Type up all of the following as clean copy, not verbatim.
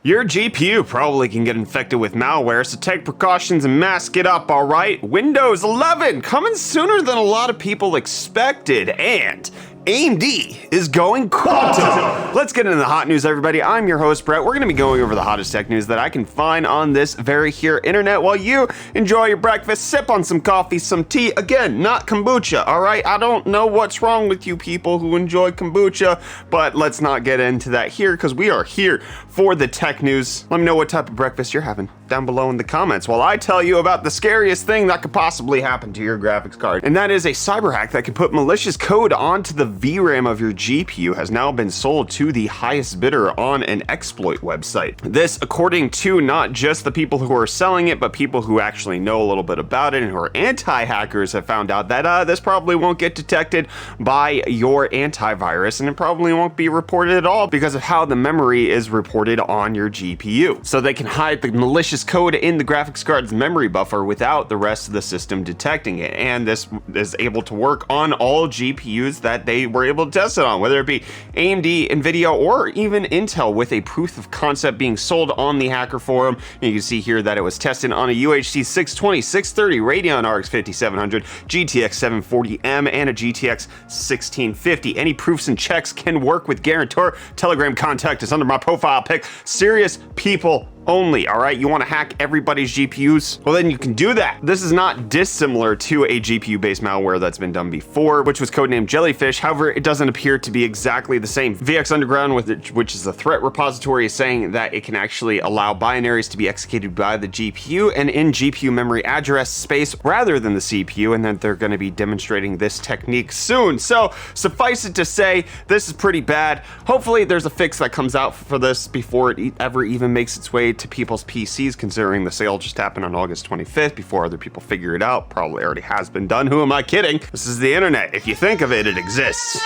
Your GPU probably can get infected with malware, so take precautions and mask it up, alright? Windows 11 coming sooner than a lot of people expected, and AMD is going quantum. Let's get into the hot news, everybody. I'm your host, Brett. We're going to be going over the hottest tech news that I can find on this very here internet while you enjoy your breakfast, sip on some coffee, some tea. Again, not kombucha, all right? I don't know what's wrong with you people who enjoy kombucha, but let's not get into that here because we are here for the tech news. Let me know what type of breakfast you're having down below in the comments while I tell you about the scariest thing that could possibly happen to your graphics card. And that is a cyber hack that can put malicious code onto the VRAM of your GPU has now been sold to the highest bidder on an exploit website. This, according to not just the people who are selling it, but people who actually know a little bit about it and who are anti-hackers have found out that this probably won't get detected by your antivirus, and it probably won't be reported at all because of how the memory is reported on your GPU. So they can hide the malicious code in the graphics card's memory buffer without the rest of the system detecting it. And this is able to work on all GPUs that they were able to test it on, whether it be AMD, Nvidia, or even Intel, with a proof of concept being sold on the hacker forum. And you can see here that it was tested on a UHD 620, 630 Radeon RX 5700, GTX 740M, and a GTX 1650. Any proofs and checks can work with guarantor. Telegram contact is under my profile pic. Serious people only, all right? You want to hack everybody's GPUs? Well, then you can do that. This is not dissimilar to a GPU-based malware that's been done before, which was codenamed Jellyfish. However, it doesn't appear to be exactly the same. VX Underground, which is a threat repository, is saying that it can actually allow binaries to be executed by the GPU and in GPU memory address space rather than the CPU, and then they're going to be demonstrating this technique soon. So suffice it to say, this is pretty bad. Hopefully there's a fix that comes out for this before it ever even makes its way to people's PCs, considering the sale just happened on August 25th before other people figure it out. Probably already has been done. Who am I kidding? This is the internet. If you think of it, it exists.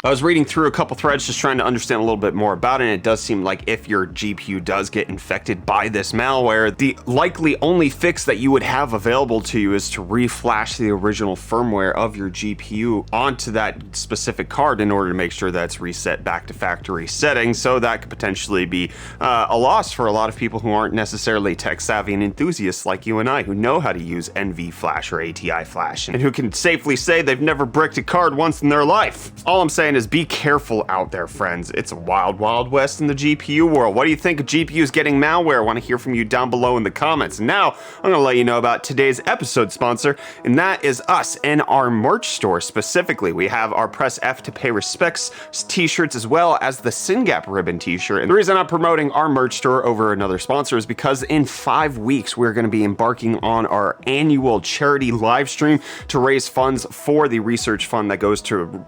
I was reading through a couple threads just trying to understand a little bit more about it, and it does seem like if your GPU does get infected by this malware, the likely only fix that you would have available to you is to reflash the original firmware of your GPU onto that specific card in order to make sure that's reset back to factory settings. So that could potentially be a loss for a lot of people who aren't necessarily tech savvy and enthusiasts like you and I, who know how to use NV Flash or ATI Flash, and who can safely say they've never bricked a card once in their life. All I'm saying is be careful out there, friends. It's a wild, wild west in the GPU world. What do you think of GPUs getting malware? I want to hear from you down below in the comments. And now I'm going to let you know about today's episode sponsor, and that is us and our merch store. Specifically, we have our Press F to Pay Respects t-shirts as well as the SynGap ribbon t-shirt. And the reason I'm promoting our merch store over another sponsor is because in 5 weeks we're going to be embarking on our annual charity live stream to raise funds for the research fund that goes to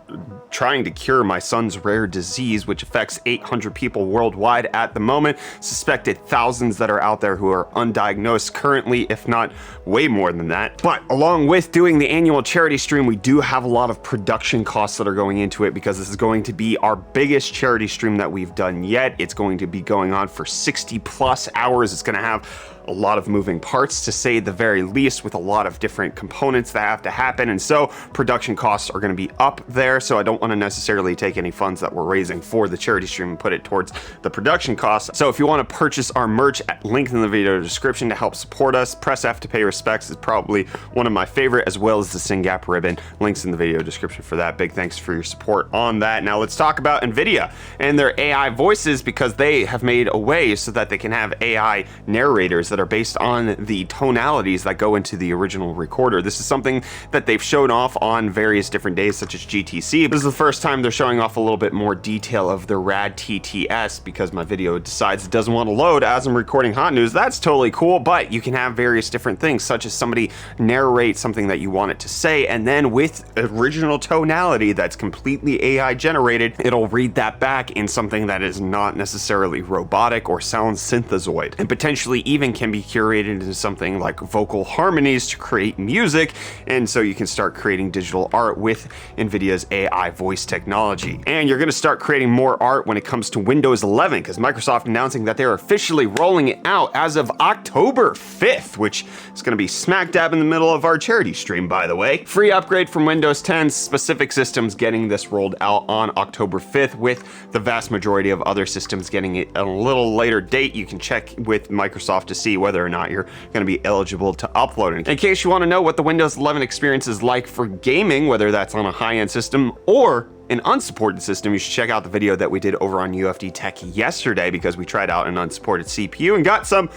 trying to cure my son's rare disease, which affects 800 people worldwide at the moment. Suspected thousands that are out there who are undiagnosed currently, if not way more than that. But along with doing the annual charity stream, we do have a lot of production costs that are going into it because this is going to be our biggest charity stream that we've done yet. It's going to be going on for 60 plus hours. It's going to have a lot of moving parts, to say the very least, with a lot of different components that have to happen, and so production costs are going to be up there. So I don't want to necessarily take any funds that we're raising for the charity stream and put it towards the production costs. So if you want to purchase our merch, link in the video description to help support us. Press F to Pay Respects is probably one of my favorite, as well as the SynGap ribbon. Links in the video description for that. Big thanks for your support on that. Now let's talk about Nvidia and their AI voices, because they have made a way so that they can have AI narrators that are based on the tonalities that go into the original recorder. This is something that they've shown off on various different days, such as GTC. This is the first time they're showing off a little bit more detail of the RAD TTS, because my video decides it doesn't want to load as I'm recording hot news. That's totally cool, but you can have various different things, such as somebody narrate something that you want it to say, and then with original tonality that's completely AI generated, it'll read that back in something that is not necessarily robotic or sounds synthezoid, and potentially even can be curated into something like vocal harmonies to create music. And so you can start creating digital art with Nvidia's AI voice technology. And you're going to start creating more art when it comes to Windows 11, because Microsoft announcing that they're officially rolling it out as of October 5th, which is going to be smack dab in the middle of our charity stream, by the way. Free upgrade from Windows 10, specific systems getting this rolled out on October 5th, with the vast majority of other systems getting it a little later date. You can check with Microsoft to see whether or not you're going to be eligible to upload it. In case you want to know what the Windows 11 experience is like for gaming, whether that's on a high-end system or an unsupported system, you should check out the video that we did over on UFD Tech yesterday, because we tried out an unsupported CPU and got some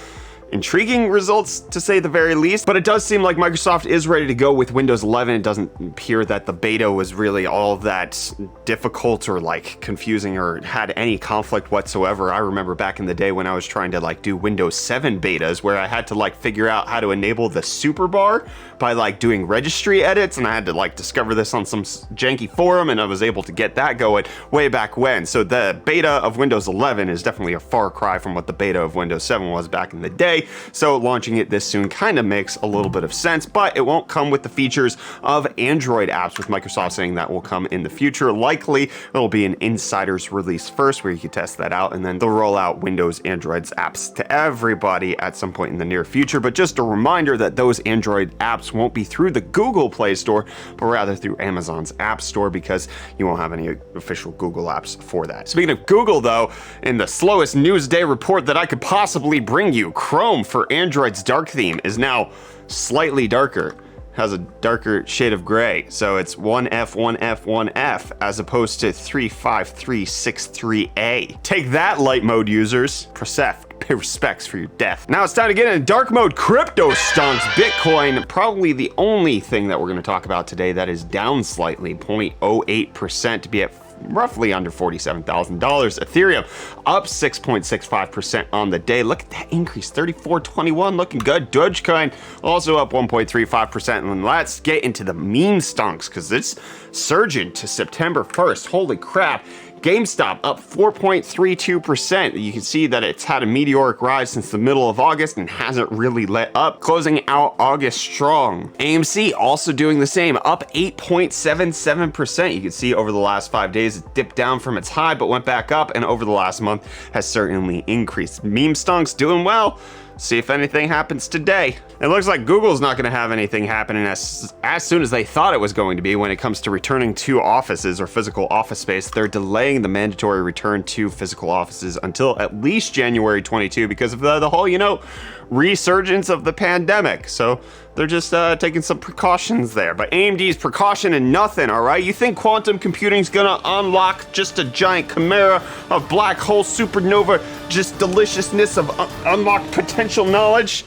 intriguing results, to say the very least. But it does seem like Microsoft is ready to go with Windows 11. It doesn't appear that the beta was really all that difficult or like confusing or had any conflict whatsoever. I remember back in the day when I was trying to like do Windows 7 betas, where I had to like figure out how to enable the super bar by like doing registry edits, and I had to like discover this on some janky forum, and I was able to get that going way back when. So the beta of Windows 11 is definitely a far cry from what the beta of Windows 7 was back in the day. So launching it this soon kind of makes a little bit of sense, but it won't come with the features of Android apps, with Microsoft saying that will come in the future. Likely it'll be an insider's release first, where you can test that out, and then they'll roll out Windows Android's apps to everybody at some point in the near future. But just a reminder that those Android apps won't be through the Google Play Store, but rather through Amazon's App Store, because you won't have any official Google apps for that. Speaking of Google though, in the slowest news day report that I could possibly bring you, Chrome for Android's dark theme is now slightly darker. Has a darker shade of gray, so it's 1F, 1F, 1F, as opposed to 35363A. Take that, light mode users. Prosef, pay respects for your death. Now it's time to get into dark mode. Cryptostonks Bitcoin, probably the only thing that we're going to talk about today that is down slightly, 0.08% to be at roughly under $47,000. Ethereum up 6.65% on the day. Look at that increase, 34.21, looking good. Dogecoin also up 1.35%. And then let's get into the meme stonks, because it's surging to September 1st. Holy crap. GameStop up 4.32%. You can see that it's had a meteoric rise since the middle of August and hasn't really let up, closing out August strong. AMC also doing the same, up 8.77%. You can see over the last 5 days it dipped down from its high but went back up, and over the last month has certainly increased. Meme stonks doing well. See if anything happens today. It looks like Google's not going to have anything happening as soon as they thought it was going to be when it comes to returning to offices or physical office space. They're delaying the mandatory return to physical offices until at least January 22 because of the whole, resurgence of the pandemic. So they're just taking some precautions there. But AMD's precaution and nothing, all right? You think quantum computing's gonna unlock just a giant chimera of black hole supernova, just deliciousness of unlocked potential knowledge?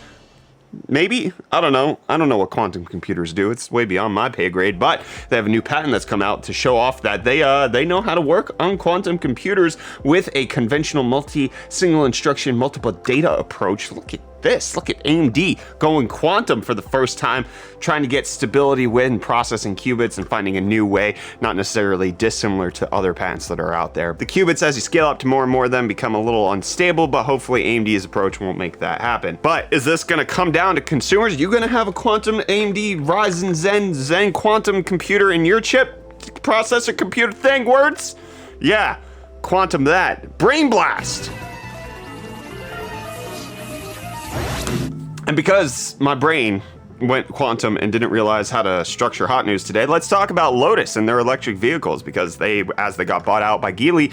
Maybe. I don't know. I don't know what quantum computers do. It's way beyond my pay grade, but they have a new patent that's come out to show off that they know how to work on quantum computers with a conventional single instruction, multiple data approach. Look at this. Look at AMD going quantum for the first time, trying to get stability when processing qubits and finding a new way, not necessarily dissimilar to other patents that are out there. The qubits, as you scale up to more and more of them, become a little unstable, but hopefully AMD's approach won't make that happen. But is this going to come down to consumers? You going to have a quantum AMD Ryzen Zen quantum computer in your chip processor computer thing? Words? Yeah, quantum that. Brain blast! And because my brain went quantum and didn't realize how to structure hot news today, let's talk about Lotus and their electric vehicles, because as they got bought out by Geely,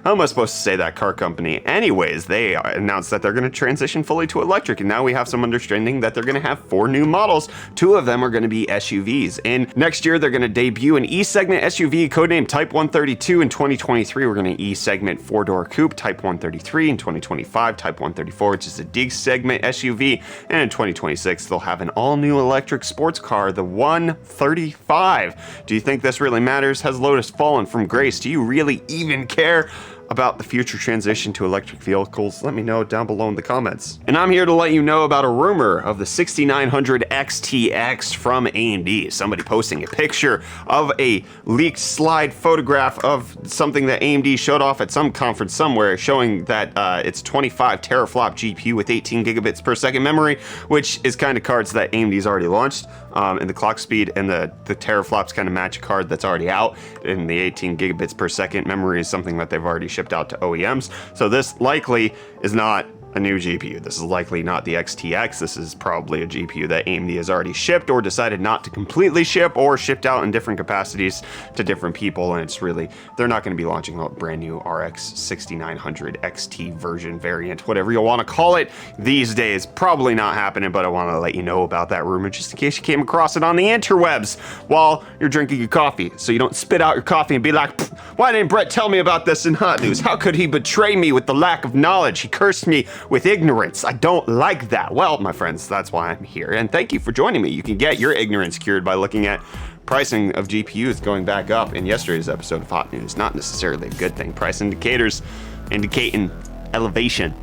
how am I supposed to say that car company? Anyways, they announced that they're going to transition fully to electric, and now we have some understanding that they're going to have 4 new models. 2 of them are going to be SUVs. And next year, they're going to debut an E-segment SUV codenamed Type 132. In 2023, we're going to E-segment 4-door coupe Type 133. In 2025, Type 134, which is a D-segment SUV. And in 2026, they'll have an all-new electric sports car, the 135. Do you think this really matters? Has Lotus fallen from grace? Do you really even care? about the future transition to electric vehicles? Let me know down below in the comments. And I'm here to let you know about a rumor of the 6900 XTX from AMD. Somebody posting a picture of a leaked slide photograph of something that AMD showed off at some conference somewhere, showing that it's 25 teraflop GPU with 18 gigabits per second memory, which is kind of cards that AMD's already launched. And the clock speed and the teraflops kind of match a card that's already out, and the 18 gigabits per second memory is something that they've already shipped out to OEMs. So this likely is not a new GPU. This is likely not the XTX. This is probably a GPU that AMD has already shipped or decided not to completely ship, or shipped out in different capacities to different people. And it's really, they're not going to be launching a brand new RX 6900 XT version variant, whatever you want to call it these days. Probably not happening, but I want to let you know about that rumor just in case you came across it on the interwebs while you're drinking your coffee, so you don't spit out your coffee and be like, why didn't Brett tell me about this in hot news? How could he betray me with the lack of knowledge? He cursed me with ignorance. I don't like that. Well, my friends, that's why I'm here, and thank you for joining me. You can get your ignorance cured by looking at pricing of GPUs going back up in yesterday's episode of Hot News. Not necessarily a good thing. Price indicators indicating elevation.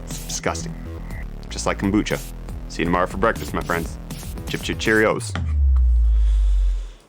It's disgusting. Just like kombucha. See you tomorrow for breakfast, my friends. Chip chip Cheerios.